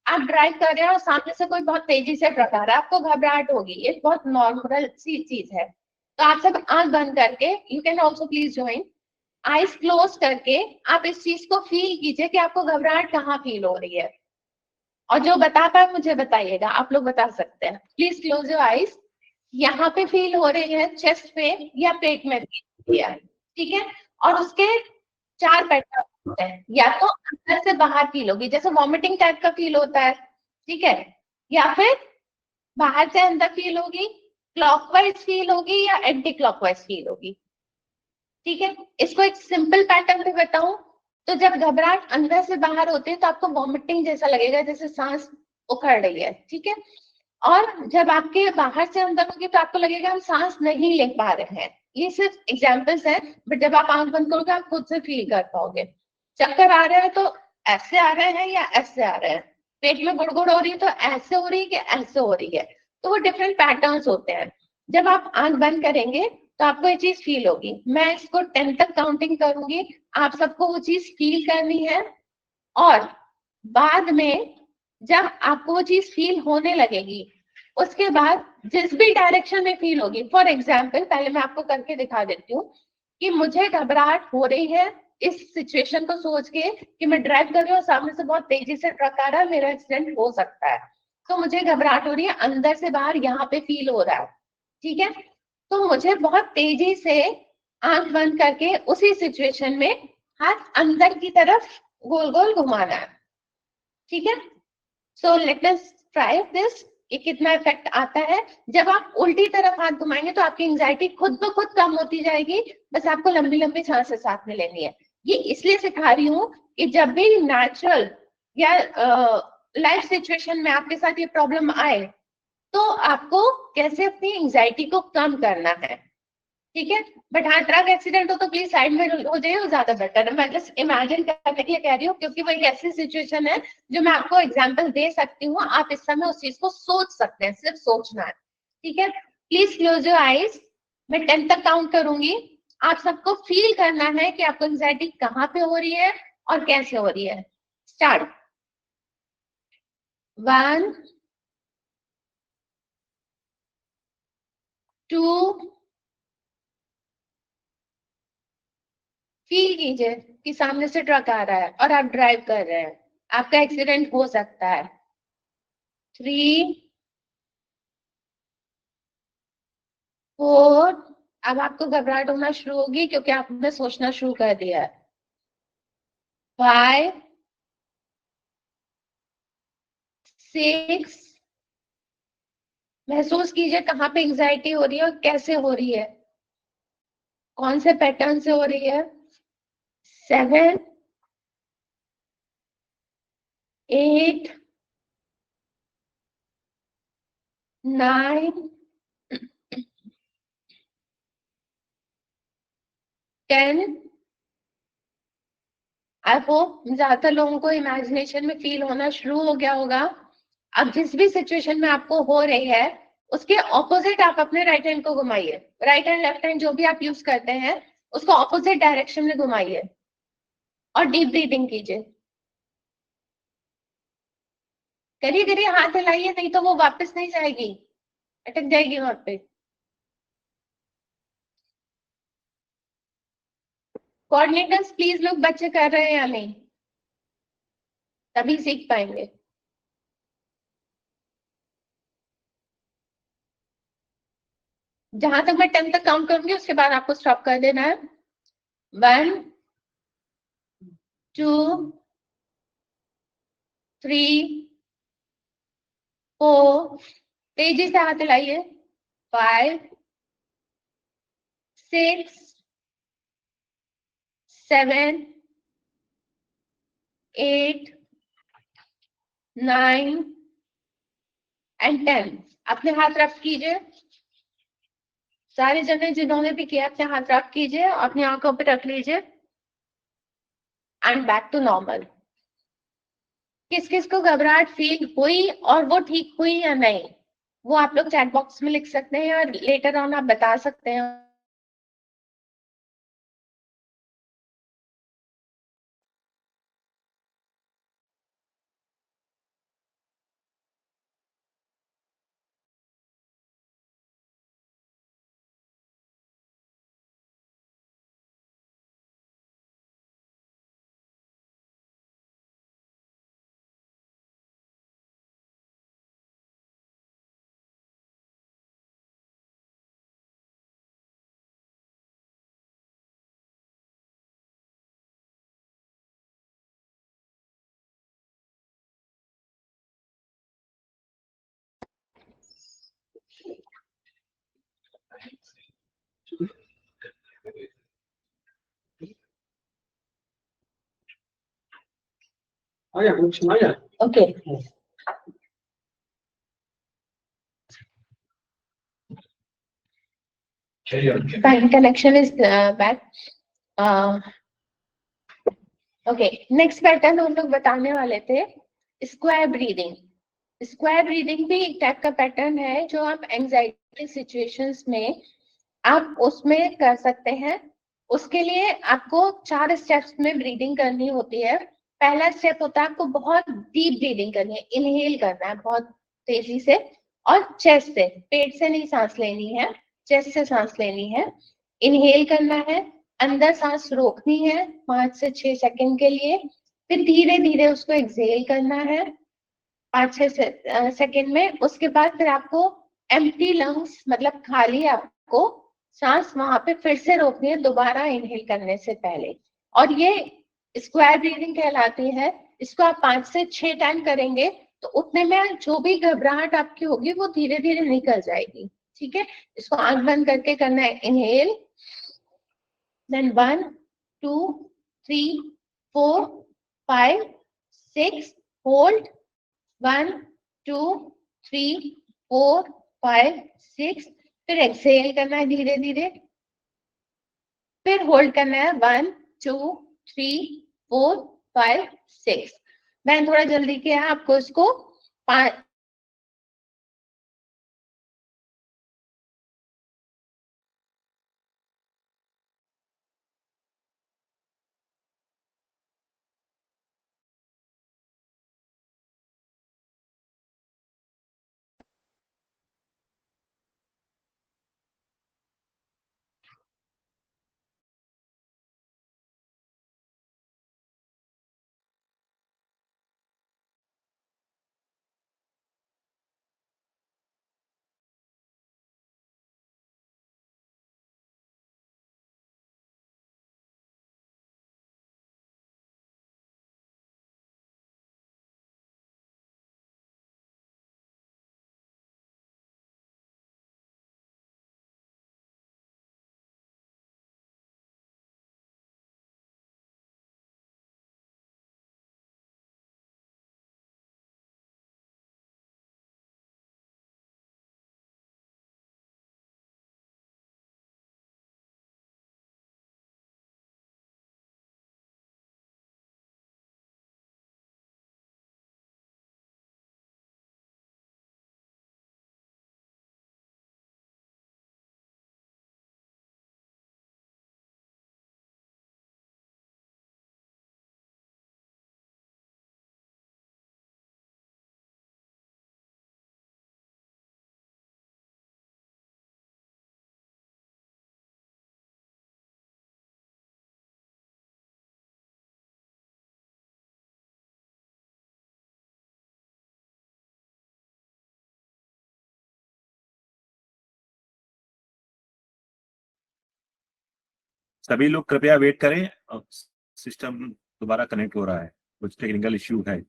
आप ड्राइव कर रहे हैं और सामने से कोई बहुत तेजी से ट्रक आ रहा है, आपको घबराहट होगी. ये बहुत नॉर्मल सी चीज है. तो आप सब आंख बंद करके, you can also please join, eyes close करके आप इस चीज को फील कीजिए कि आपको घबराहट कहाँ फील हो रही है. और जो बता पाए मुझे बताइएगा. आप लोग बता सकते हैं. Please close your eyes. यहाँ पे फील हो रही है, चेस्ट पे या पेट में फील, ठीक है. और उसके 4 पैटर्न होते हैं. या तो अंदर से बाहर फील होगी, जैसे वॉमिटिंग टाइप का फील होता है, ठीक है. या फिर बाहर से अंदर फील होगी, क्लॉकवाइज फील होगी या एंटी क्लॉकवाइज फील होगी, ठीक है. इसको एक सिंपल पैटर्न पे बताऊं तो जब घबराहट अंदर से बाहर होती है तो आपको वॉमिटिंग जैसा लगेगा, जैसे सांस उखड़ रही है, ठीक है. और जब आपके बाहर से अंदर होगी तो आपको लगेगा हम सांस नहीं ले पा रहे हैं. ये सिर्फ एग्जांपल्स हैं, बट जब आप आंख बंद करोगे आप खुद से फील कर पाओगे. चक्कर आ रहे हैं तो ऐसे आ रहे हैं या ऐसे आ रहे हैं, पेट में गुड़गुड़ हो रही है तो ऐसे हो रही है कि ऐसे हो रही है, तो वो डिफरेंट पैटर्न्स होते हैं। जब आप आंख बंद करेंगे तो आपको ये चीज फील होगी। मैं इसको 10 तक काउंटिंग करूंगी, आप सबको वो चीज फील करनी है, और बाद में जब आपको वो चीज फील होने लगेगी उसके बाद जिस भी डायरेक्शन में फील होगी, फॉर एग्जाम्पल पहले मैं आपको करके दिखा देती हूँ कि मुझे घबराहट हो रही है इस सिचुएशन को सोच के कि मैं ड्राइव कर रही हूँ, सामने से बहुत तेजी से ट्रक आ रहा है, मेरा एक्सीडेंट हो सकता है, तो मुझे घबराहट हो रही है, अंदर से बाहर यहाँ पे फील हो रहा है, ठीक है। तो मुझे बहुत तेजी से आंख बंद करके उसी सिचुएशन में हाथ अंदर की तरफ गोल गोल घुमाना है, ठीक है। So let us try this, कि कितना इफेक्ट आता है। जब आप उल्टी तरफ हाथ घुमाएंगे तो आपकी एंजाइटी खुद ब खुद कम होती जाएगी, बस आपको लंबी लंबी सांसें साथ में लेनी है। ये इसलिए सिखा रही हूँ कि जब भी नेचुरल या लाइफ सिचुएशन में आपके साथ ये प्रॉब्लम आए तो आपको कैसे अपनी एंजाइटी को कम करना है, ठीक है। बट हाँ, ट्रक एक्सीडेंट हो तो प्लीज साइड में हो जाए, वो ज्यादा बेटर है। मैं जस्ट इमेजिन करने के लिए कह रही हूँ, क्योंकि वो एक ऐसी सिचुएशन है जो मैं आपको एग्जांपल दे सकती हूँ, आप इस समय उस चीज को सोच सकते हैं, सिर्फ सोचना है, ठीक है। प्लीज क्लोज योर आईज, मैं 10 तक काउंट करूंगी, आप सबको फील करना है कि आपको एंजाइटी कहाँ पे हो रही है और कैसे हो रही है। स्टार्ट। 1 2, फील कीजिए कि सामने से ट्रक आ रहा है और आप ड्राइव कर रहे हैं, आपका एक्सीडेंट हो सकता है। 3 4, अब आपको घबराहट होना शुरू होगी क्योंकि आपने सोचना शुरू कर दिया है। 5 6, महसूस कीजिए कहाँ पे एंजाइटी हो रही है और कैसे हो रही है, कौन से पैटर्न से हो रही है। 7 8 9 10। आई होप ज्यादातर लोगों को इमेजिनेशन में फील होना शुरू हो गया होगा। अब जिस भी सिचुएशन में आपको हो रही है उसके ऑपोजिट आप अपने राइट हैंड को घुमाइए, राइट हैंड लेफ्ट हैंड जो भी आप यूज करते हैं उसको ऑपोजिट डायरेक्शन में घुमाइए और डीप ब्रीथिंग कीजिए। करिए करिए, हाथ हिलाइए, नहीं तो वो वापस नहीं जाएगी, अटक जाएगी वहां पे। कोऑर्डिनेटर्स प्लीज लोग बच्चे कर रहे हैं या नहीं, तभी सीख पाएंगे। जहां तक मैं 10 तक काउंट करूंगी उसके बाद आपको स्टॉप कर देना है। 1 2 3 4, तेजी से हाथ हिलाइए। 5 6 7 8 9 एंड 10। अपने हाथ रफ कीजिए, सारे जने जिन्होंने भी किया अपने हाथ रफ कीजिए, अपनी आंखों पे रख लीजिए एंड बैक टू नॉर्मल। किस किस को घबराहट फील हुई और वो ठीक हुई या नहीं, वो आप लोग चैट बॉक्स में लिख सकते हैं और लेटर ऑन आप बता सकते हैं। आया कुछ आया। Okay, fine, connection is back. Okay, next pattern हम लोग बताने वाले थे स्क्वायर ब्रीदिंग। स्क्वायर ब्रीदिंग भी एक टाइप का पैटर्न है जो आप एंजाइटी सिचुएशंस में आप उसमें कर सकते हैं। उसके लिए आपको 4 स्टेप्स में ब्रीदिंग करनी होती है। पहला स्टेप होता है आपको बहुत डीप ब्रीदिंग करनी है, इनहेल करना है बहुत तेजी से और चेस्ट से, पेट से नहीं सांस लेनी है, चेस्ट से सांस लेनी है। इनहेल करना है, अंदर सांस रोकनी है 5 से 6 सेकंड के लिए, फिर धीरे धीरे उसको एक्सहेल करना है 5-6 सेकंड में। उसके बाद फिर आपको एम्प्टी लंग्स मतलब खाली आपको सांस वहां पे फिर से रोकनी है दोबारा इनहेल करने से पहले, और ये स्क्वायर ब्रीदिंग कहलाती है। इसको आप 5 से 6 टाइम करेंगे तो उतने में जो भी घबराहट आपकी होगी वो धीरे धीरे निकल जाएगी। ठीक है, इसको आंख बंद करके करना है। इनहेल, देन 1 2 3 4 5 6, होल्ड 1 2 3 4 5 6, फिर एक्सहेल करना है धीरे धीरे, फिर होल्ड करना है 1 2 3 4 5 6। मैंने थोड़ा जल्दी किया है, आपको इसको 5सभी लोग कृपया वेट करें, सिस्टम दोबारा कनेक्ट हो रहा है, कुछ टेक्निकल इश्यू है।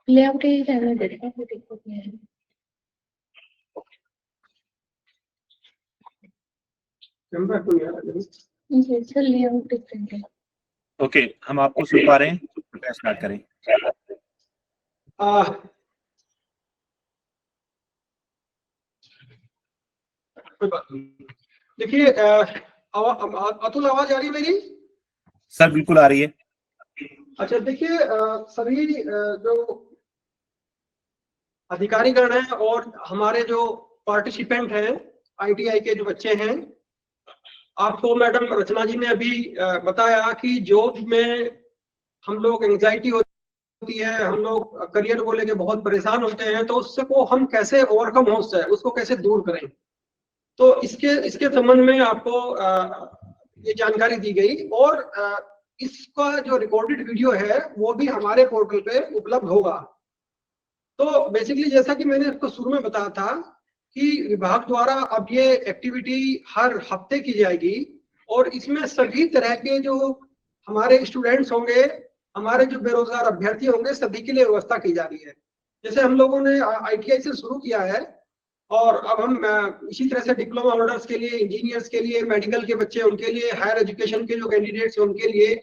लेआउट ही रहने देते हैं, कोई दिक्कत नहीं है। कैमरा क्यों नहीं आ रहा है? जी सर, लेआउट डिफरेंट है। ओके, हम आपको सुन पा रहे हैं, कृपया स्टार्ट करें। कोई बात नहीं। देखिए, अतुल, आवाज आ रही है मेरी? सर बिल्कुल आ रही है। अच्छा, देखिए, सभी जो अधिकारीगण हैं और हमारे जो पार्टिसिपेंट हैं, ITI के जो बच्चे हैं, आपको मैडम रचना जी ने अभी बताया कि जॉब में हम लोग एंजाइटी होती है, हम लोग करियर को लेके बहुत परेशान होते हैं, तो उससे को हम कैसे ओवरकम हो सकते हैं, उसको कैसे दूर करें। तो इसके संबंध में आपको ये जानकारी दी गई और इसका जो रिकॉर्डेड वीडियो है वो भी हमारे पोर्टल पे उपलब्ध होगा। तो बेसिकली जैसा कि मैंने इसको शुरू में बताया था कि विभाग द्वारा अब ये एक्टिविटी हर हफ्ते की जाएगी और इसमें सभी तरह के जो हमारे स्टूडेंट्स होंगे, हमारे जो बेरोजगार अभ्यर्थी होंगे, सभी के लिए व्यवस्था की जा रही है। जैसे हम लोगों ने ITI से शुरू किया है और अब हम इसी तरह से डिप्लोमा होल्डर्स के लिए, इंजीनियर्स के लिए, मेडिकल के बच्चे उनके लिए, हायर एजुकेशन के जो कैंडिडेट्स हैं उनके लिए,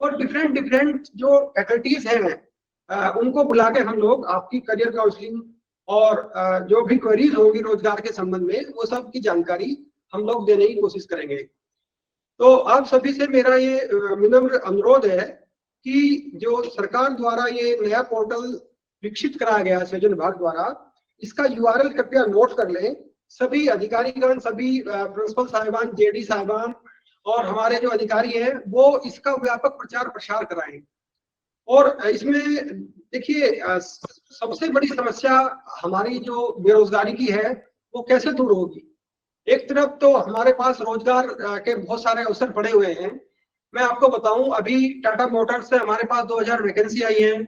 और डिफरेंट जो फैकल्टीज हैं उनको बुला के हम लोग आपकी करियर काउंसलिंग और जो भी क्वेरीज होंगी रोजगार के संबंध में, वो सब की जानकारी हम लोग देने की कोशिश करेंगे। तो आप सभी से मेरा ये विनम्र अनुरोध है कि जो सरकार द्वारा ये नया पोर्टल विकसित कराया गया है सृजन विभाग द्वारा, इसका URL कृपया नोट कर लें। सभी अधिकारीगण, सभी प्रिंसिपल साहिबान, JD साहिबान और हमारे जो अधिकारी हैं वो इसका व्यापक प्रचार प्रसार कराएं। और इसमें देखिए, सबसे बड़ी समस्या हमारी जो बेरोजगारी की है वो कैसे दूर होगी। एक तरफ तो हमारे पास रोजगार के बहुत सारे अवसर पड़े हुए हैं। मैं आपको बताऊं, अभी टाटा मोटर्स से हमारे पास 2000 वैकेंसी आई है,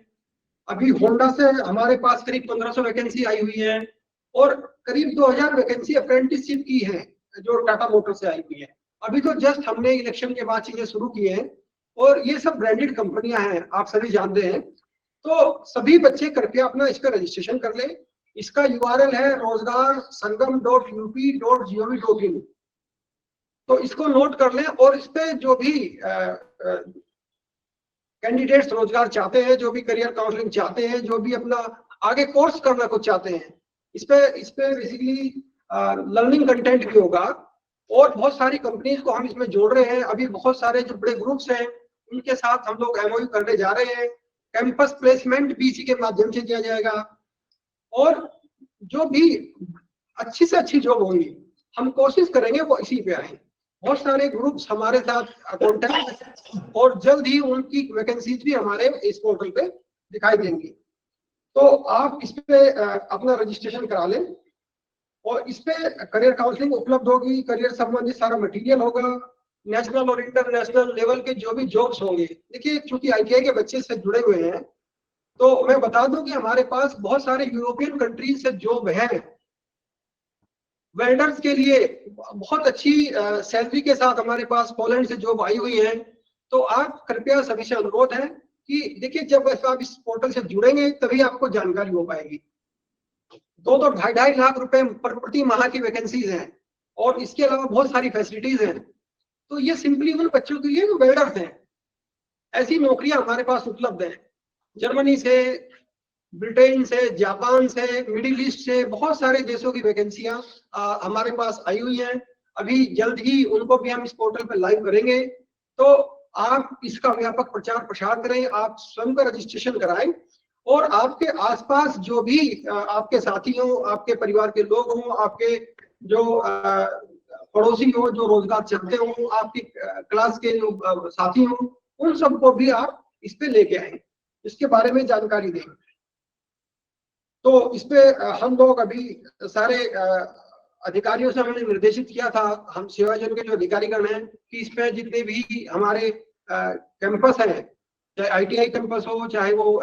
अभी होंडा से हमारे पास करीब 1500 वैकेंसी आई हुई है और करीब 2000 वैकेंसी अप्रेंटिसशिप की है जो टाटा मोटर से आई हुई है। अभी तो जस्ट हमने इलेक्शन के बाद चीजें शुरू की हैं और ये सब ब्रांडेड कंपनियां हैं, आप सभी जानते हैं। तो सभी बच्चे कृपया अपना इस पर रजिस्ट्रेशन कर लें। इसका URL है rozgar.sangam.up.gov.in। तो इसको नोट कर लें और इस पे जो भी कैंडिडेट्स रोजगार चाहते हैं, जो भी करियर काउंसलिंग चाहते हैं, जो भी अपना आगे कोर्स करना कुछ चाहते हैं, इस पे बेसिकली लर्निंग कंटेंट भी होगा और बहुत सारी कंपनीज को हम इसमें जोड़ रहे हैं। अभी बहुत सारे जो बड़े ग्रुप्स हैं उनके साथ हम लोग MOU करने जा रहे हैं। कैंपस प्लेसमेंट भी इसी के माध्यम से किया जाएगा और जो भी अच्छी से अच्छी जॉब होगी हम कोशिश करेंगे वो इसी पे आए। बहुत सारे ग्रुप्स हमारे साथ कॉन्टैक्ट और जल्द ही उनकी वैकेंसीज भी हमारे इस पोर्टल पे दिखाई देंगी। तो आप इस पे अपना रजिस्ट्रेशन करा लें और इस पे करियर काउंसलिंग उपलब्ध होगी, करियर संबंधी सारा मटेरियल होगा, नेशनल और इंटरनेशनल लेवल के जो भी जॉब्स होंगे। देखिए, चूंकि ITI के बच्चे से जुड़े हुए हैं तो मैं बता दूं कि हमारे पास बहुत सारे यूरोपियन कंट्रीज से जॉब है। वेल्डर्स के लिए बहुत अच्छी सैलरी के साथ हमारे पास पोलैंड से जॉब आई हुई है। तो आप कृपया सभी से अनुरोध है कि देखिए, जब आप इस पोर्टल से जुड़ेंगे तभी आपको जानकारी हो पाएगी। 2-2.5 लाख रुपए प्रति माह की वैकेंसीज हैं और इसके अलावा बहुत सारी फैसिलिटीज हैं। तो ये सिंपली उन बच्चों के लिए जो वेल्डर्स हैं, ऐसी नौकरियां हमारे पास उपलब्ध हैं। जर्मनी से, ब्रिटेन से, जापान से, मिडिल ईस्ट से बहुत सारे देशों की वैकेंसियां हमारे पास आई हुई हैं। अभी जल्द ही उनको भी हम इस पोर्टल पर लाइव करेंगे। तो आप इसका व्यापक प्रचार प्रसार करें, आप स्वयं का रजिस्ट्रेशन कराएं और आपके आसपास जो भी आपके साथी हो, आपके परिवार के लोग हो, आपके जो पड़ोसी हो जो रोजगार चाहते हो, आपकी क्लास के जो साथी हो, उन सबको भी आप इस पे लेके आए, इसके बारे में जानकारी दें। तो इस पे हम लोग अभी सारे अधिकारियों से हमने निर्देशित किया था, हम सेवाजन के जो अधिकारीगण हैं, कि इसमें जितने भी हमारे कैंपस हैं, चाहे आईटीआई कैंपस हो, चाहे वो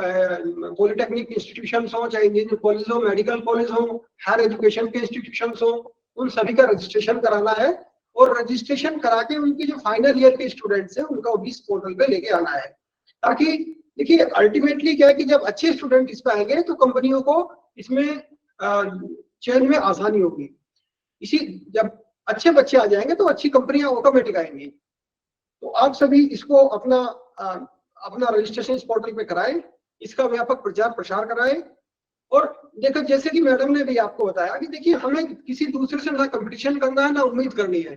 पॉलिटेक्निक इंस्टीट्यूशंस हो, चाहे इंजीनियरिंग कॉलेज हो, मेडिकल कॉलेज हो, हायर एजुकेशन के इंस्टीट्यूशंस हो, उन सभी का रजिस्ट्रेशन कराना है। और रजिस्ट्रेशन करा के उनकी जो फाइनल ईयर के स्टूडेंट्स हैं उनका भी इस पोर्टल पे लेके आना है, ताकि देखिए अल्टीमेटली क्या है कि जब अच्छे स्टूडेंट इस पे आएंगे तो कंपनियों को इसमें चयन में आसानी होगी। इसी जब अच्छे बच्चे आ जाएंगे तो अच्छी कंपनियां ऑटोमेटिक आएंगी। तो आप सभी इसको अपना रजिस्ट्रेशन इस पोर्टल पे कराएं, इसका व्यापक प्रचार प्रसार कराएं। और देखो जैसे कि मैडम ने भी आपको बताया कि देखिए हमें किसी दूसरे से ना कंपटीशन करना है ना उम्मीद करनी है।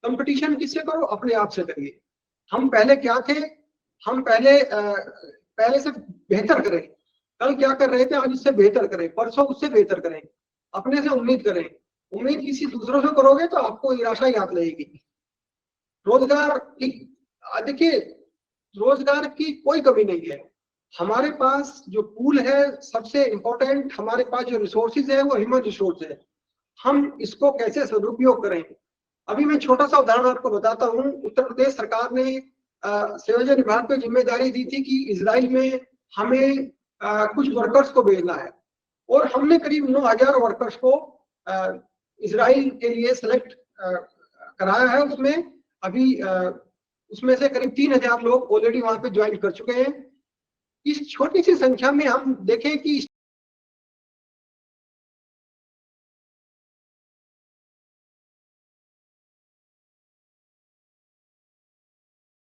कंपटीशन किससे करो? अपने आप से करिए। हम पहले क्या थे? हम पहले से बेहतर करें। कल क्या कर रहे थे आज उससे बेहतर करें, परसों उससे बेहतर करें। अपने से उम्मीद करें। उम्मीद किसी दूसरों से करोगे तो आपको निराशा याद रहेगी। रोजगार की देखिए रोजगार की कोई कमी नहीं है। हमारे पास जो पूल है सबसे इंपॉर्टेंट, हमारे पास जो रिसोर्सेज है वो ह्यूमन रिसोर्स है। हम इसको कैसे सदुपयोग करें? अभी मैं छोटा सा उदाहरण आपको बताता हूँ। उत्तर प्रदेश सरकार ने सेवाजन विभाग को जिम्मेदारी दी थी कि इजराइल में हमें कुछ वर्कर्स को भेजना है, और हमने करीब 9,000 वर्कर्स को इजराइल के लिए सेलेक्ट कराया है। उसमें अभी उसमें से करीब 3,000 लोग ऑलरेडी वहां पे ज्वाइन कर चुके हैं। इस छोटी सी संख्या में हम देखें कि